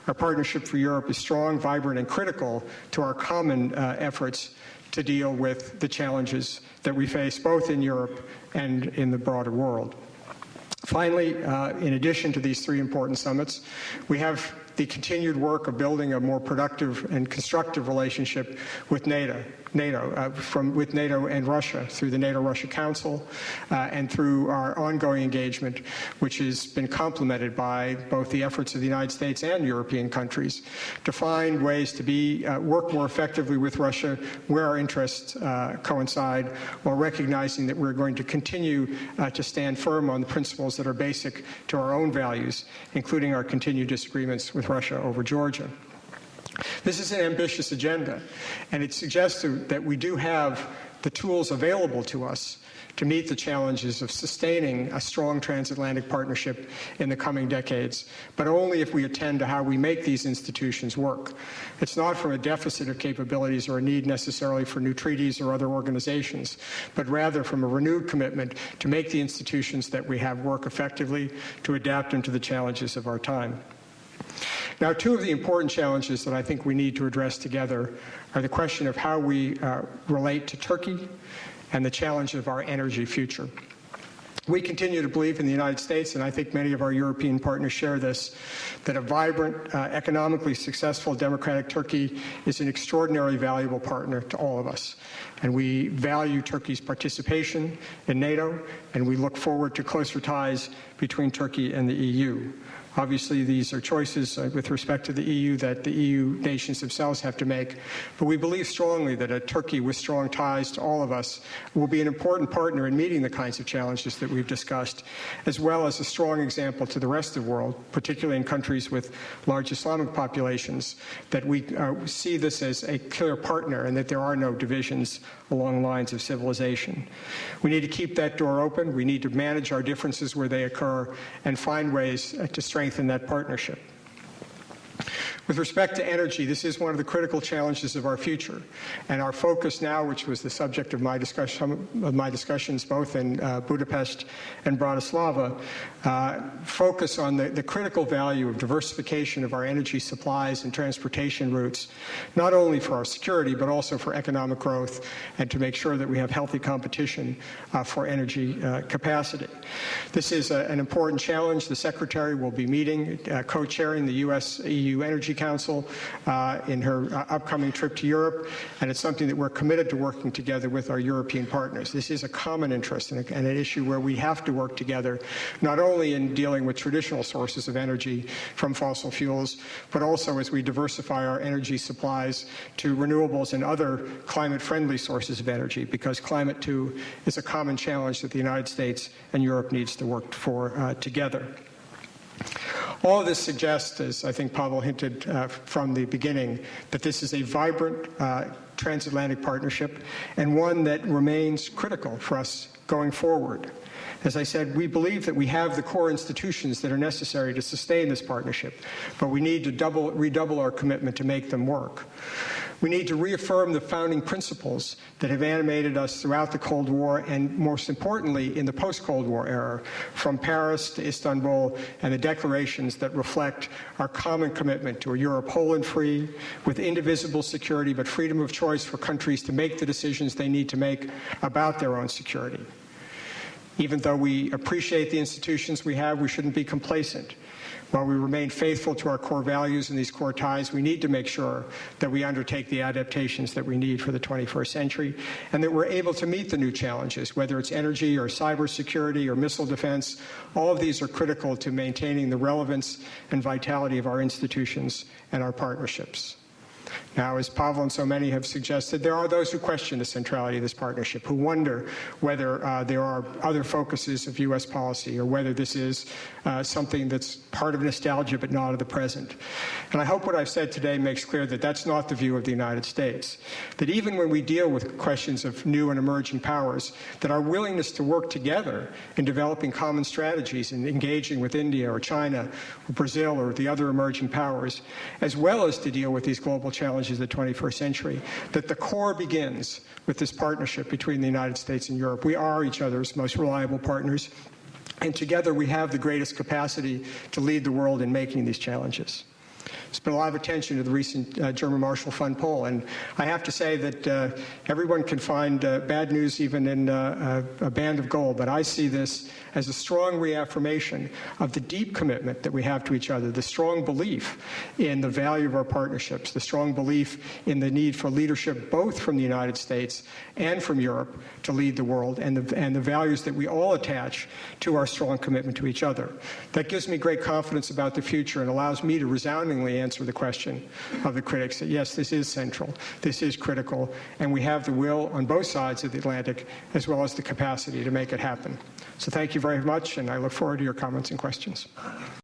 Our partnership for Europe is strong, vibrant, and critical to our common efforts to deal with the challenges that we face both in Europe and in the broader world. Finally, in addition to these three important summits, we have the continued work of building a more productive and constructive relationship with NATO and Russia through the NATO-Russia Council and through our ongoing engagement, which has been complemented by both the efforts of the United States and European countries to find ways to work more effectively with Russia where our interests coincide, while recognizing that we're going to continue to stand firm on the principles that are basic to our own values, including our continued disagreements with Russia over Georgia. This is an ambitious agenda, and it suggests that we do have the tools available to us to meet the challenges of sustaining a strong transatlantic partnership in the coming decades, but only if we attend to how we make these institutions work. It's not from a deficit of capabilities or a need necessarily for new treaties or other organizations, but rather from a renewed commitment to make the institutions that we have work effectively, to adapt them to the challenges of our time. Now, two of the important challenges that I think we need to address together are the question of how we relate to Turkey and the challenge of our energy future. We continue to believe in the United States, and I think many of our European partners share this, that a vibrant, economically successful democratic Turkey is an extraordinarily valuable partner to all of us. And we value Turkey's participation in NATO, and we look forward to closer ties between Turkey and the EU. Obviously, these are choices with respect to the EU that the EU nations themselves have to make. But we believe strongly that a Turkey with strong ties to all of us will be an important partner in meeting the kinds of challenges that we've discussed, as well as a strong example to the rest of the world, particularly in countries with large Islamic populations, that we see this as a clear partner and that there are no divisions along lines of civilization. We need to keep that door open. We need to manage our differences where they occur and find ways to strengthen that partnership. With respect to energy, this is one of the critical challenges of our future. And our focus now, which was the subject of my discussions both in Budapest and Bratislava, focus on the critical value of diversification of our energy supplies and transportation routes, not only for our security, but also for economic growth and to make sure that we have healthy competition for energy capacity. This is an important challenge. The Secretary will be meeting, co-chairing the U.S.-EU Energy Council in her upcoming trip to Europe, and it's something that we're committed to working together with our European partners. This is a common interest and an issue where we have to work together, not only in dealing with traditional sources of energy from fossil fuels, but also as we diversify our energy supplies to renewables and other climate-friendly sources of energy, because climate, too, is a common challenge that the United States and Europe needs to work for together. All of this suggests, as I think Pavel hinted from the beginning, that this is a vibrant transatlantic partnership and one that remains critical for us going forward. As I said, we believe that we have the core institutions that are necessary to sustain this partnership, but we need to redouble our commitment to make them work. We need to reaffirm the founding principles that have animated us throughout the Cold War and, most importantly, in the post-Cold War era, from Paris to Istanbul, and the declarations that reflect our common commitment to a Europe whole and free, with indivisible security but freedom of choice for countries to make the decisions they need to make about their own security. Even though we appreciate the institutions we have, we shouldn't be complacent. While we remain faithful to our core values and these core ties, we need to make sure that we undertake the adaptations that we need for the 21st century and that we're able to meet the new challenges, whether it's energy or cybersecurity or missile defense. All of these are critical to maintaining the relevance and vitality of our institutions and our partnerships. Now, as Pavel and so many have suggested, there are those who question the centrality of this partnership, who wonder whether there are other focuses of U.S. policy or whether this is something that's part of nostalgia but not of the present. And I hope what I've said today makes clear that that's not the view of the United States, that even when we deal with questions of new and emerging powers, that our willingness to work together in developing common strategies and engaging with India or China or Brazil or the other emerging powers, as well as to deal with these global challenges of the 21st century, that the core begins with this partnership between the United States and Europe. We are each other's most reliable partners, and together we have the greatest capacity to lead the world in making these challenges. There's been a lot of attention to the recent German Marshall Fund poll, and I have to say that everyone can find bad news even in a band of gold, but I see this as a strong reaffirmation of the deep commitment that we have to each other, the strong belief in the value of our partnerships, the strong belief in the need for leadership both from the United States and from Europe to lead the world, and the values that we all attach to our strong commitment to each other. That gives me great confidence about the future and allows me to resoundingly answer the question of the critics that yes, this is central, this is critical, and we have the will on both sides of the Atlantic as well as the capacity to make it happen. So thank you very much, and I look forward to your comments and questions.